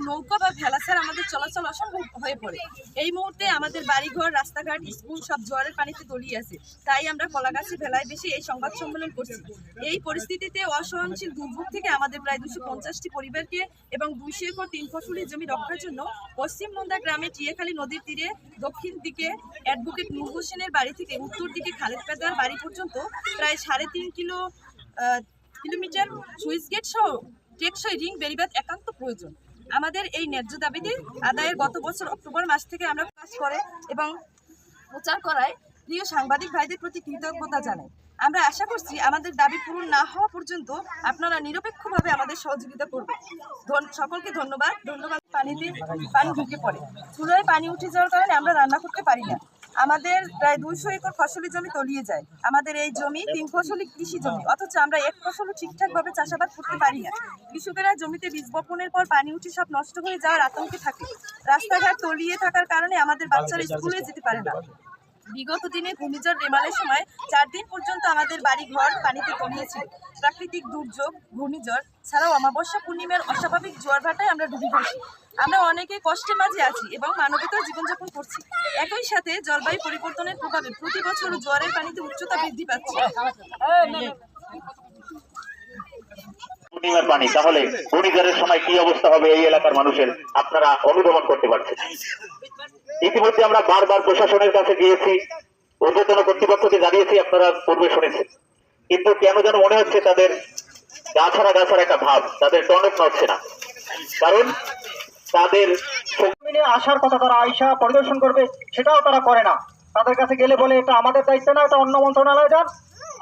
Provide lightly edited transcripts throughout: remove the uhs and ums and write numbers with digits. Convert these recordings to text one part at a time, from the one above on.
নৌকা বা ভেলা ছাড়া আমাদের চলাচল অসম্ভব হয়ে পড়ে। এই মুহূর্তে আমাদের বাড়িঘর, রাস্তাঘাট, স্কুল সব জোয়ারের পানিতে তলিয়ে আছে। তাই আমরা কলাগাছি ভেলায় বেশি এই সংবাদ সম্মেলন করছি। এই পরিস্থিতিতে অসহনশীল দুর্ভোগ থেকে আমাদের প্রায় 250টি পরিবারকে এবং 200 একর 3 ফসলি জমি রক্ষার জন্য পশ্চিম মন্দা গ্রামে টিয়াখালী নদীর তীরে দক্ষিণ দিকে অ্যাডভোকেট নূর হোসেনের বাড়ি থেকে উত্তর দিকে খালেদ পেদার বাড়ি পর্যন্ত প্রায় 3.5 কিলোমিটার সুইচ গেট সহ টেকসই রিং বেড়িবাঁধ একান্ত প্রয়োজন। আমাদের এই ন্যায্য দাবিটি আদায়ের গত বছর অক্টোবর মাস থেকে আমরা কাজ করে এবং প্রচার করায় প্রিয় সাংবাদিক ভাইদের প্রতি কৃতজ্ঞতা জানাই। আমরা আশা করছি আমাদের দাবি পূরণ না হওয়া পর্যন্ত আপনারা নিরপেক্ষভাবে আমাদের সহযোগিতা করবেন। সকলকে ধন্যবাদ। পানি ঢুকে পড়ে, চুলায় পানি উঠে যাওয়ার কারণে আমরা রান্না করতে পারি না। আমাদের প্রায় 200 একর ফসলি জমি তলিয়ে যায়। আমাদের এই জমি 3 ফসলি কৃষি জমি, অথচ আমরা এক ফসলও ঠিকঠাকভাবে চাষাবাদ করতে পারি না। কৃষকেরা জমিতে বীজ বপনের পর পানি উঠে সব নষ্ট হয়ে যাওয়ার আতঙ্কে থাকে। রাস্তাঘাট তলিয়ে থাকার কারণে আমাদের বাচ্চারা স্কুলে যেতে পারে না। বিগত দিনে ঘূর্ণিঝড় রেমালের সময় 4 দিন পর্যন্ত আমাদের বাড়ি ঘর পানিতে তলিয়েছিল। প্রাকৃতিক দুর্যোগ, ঘূর্ণিঝড় ছাড়াও অমাবস্যা পূর্ণিমার অস্বাভাবিক জোয়ার ভাটায় আমরা ডুবে গেছি। আমরা অনেকে কষ্টের মাঝে আছি এবং মানবেতর জীবনযাপন করছি। একই সাথে জলবায়ু পরিবর্তনের প্রভাবে প্রতি বছর জোয়ারের পানিতে উচ্চতা বৃদ্ধি পাচ্ছে। পূর্ণিমার পানি, তাহলে ঘূর্ণিঝড়ের সময় কি অবস্থা হবে এই এলাকার মানুষের আপনারা অনুধাবন করতে পারছেন। ইতিমধ্যে আমরা বারবার প্রশাসনের কাছে গিয়েছি, ঊর্ধ্বতন কর্তৃপক্ষকে জানিয়েছি, আপনারা পূর্বে শুনেছেন, কিন্তু কেন যেন মনে হচ্ছে তাদের গা ছাড়া একটা ভাব, তাদের টনক নড়ছে না। কারণ তাদের আসার কথা, তারা আইসা পরিদর্শন করবে, সেটাও তারা করে না। তাদের কাছে গেলে বলে এটা আমাদের দায়িত্ব না, এটা অন্য মন্ত্রণালয়ে যান।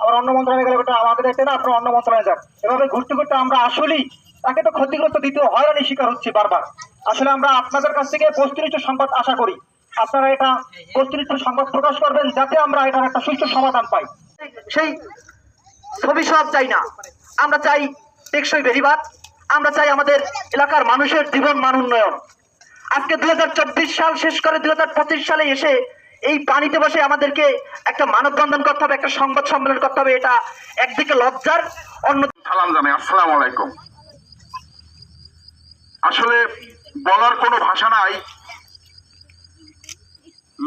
আবার অন্য মন্ত্রণালয়ে গেলে এটা আমাদের দায়িত্ব না, আপনারা অন্য মন্ত্রণালয়ে যান। এভাবে ঘুরতে ঘুরতে আমরা আসলেই তাকে তো ক্ষতিগ্রস্ত দ্বিতীয় হয়রানির শিকার হচ্ছে বারবার। আসলে আমরা আপনাদের কাছ থেকে বস্তুনিষ্ঠ সংবাদ আশা করি। আপনারা এটা বস্তুনিষ্ঠ সংবাদ প্রকাশ করবেন, যাতে আমরা এটার একটা সুষ্ঠু সমাধান পাই। সেই ছবি সব চাই না, আমরা চাই টেকসই বেড়িবাঁধ, আমরা চাই আমাদের এলাকার মানুষের জীবন মান উন্নয়ন। আজকে 2024 সাল শেষ করে 2025 সালে এসে এই পানিতে বসে আমাদেরকে একটা মানববন্ধন করতে হবে, একটা সংবাদ সম্মেলন করতে হবে। এটা একদিকে লজ্জার, অন্য সালাম জানাই, আসসালামু আলাইকুম। আসলে বলার কোনো ভাষা নাই।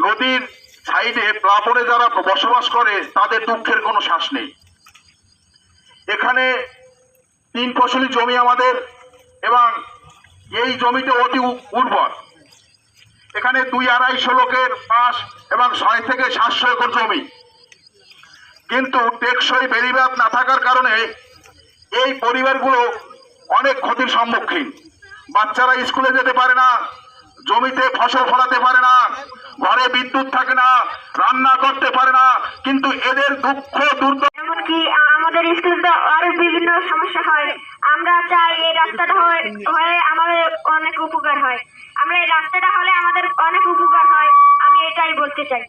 নদীর সাইডে প্লাবনে যারা বসবাস করে তাদের দুঃখের কোনো শ্বাস নেই। এখানে 3 ফসলি জমি আমাদের, এবং এই জমিটা অতি উর্বর। এখানে 200-250 লোকের বাস এবং 600 থেকে 700 একর জমি, কিন্তু টেকসই বেড়িবাঁধ না থাকার কারণে এই পরিবারগুলো অনেক ক্ষতির সম্মুখীন। বাচ্চারা স্কুলে যেতে পারে না, জমিতে ফসল ফলাতে পারে না, ঘরে বিদ্যুৎ থাকে না, রান্না করতে পারে না, কিন্তু এদের দুঃখ এমনকি আমাদের স্কুলে আরো বিভিন্ন সমস্যা হয়। আমরা চাই এই রাস্তাটা হয়ে আমাদের অনেক উপকার হয়। আমরা এই রাস্তাটা হলে আমাদের অনেক উপকার হয়, আমি এটাই বলতে চাই।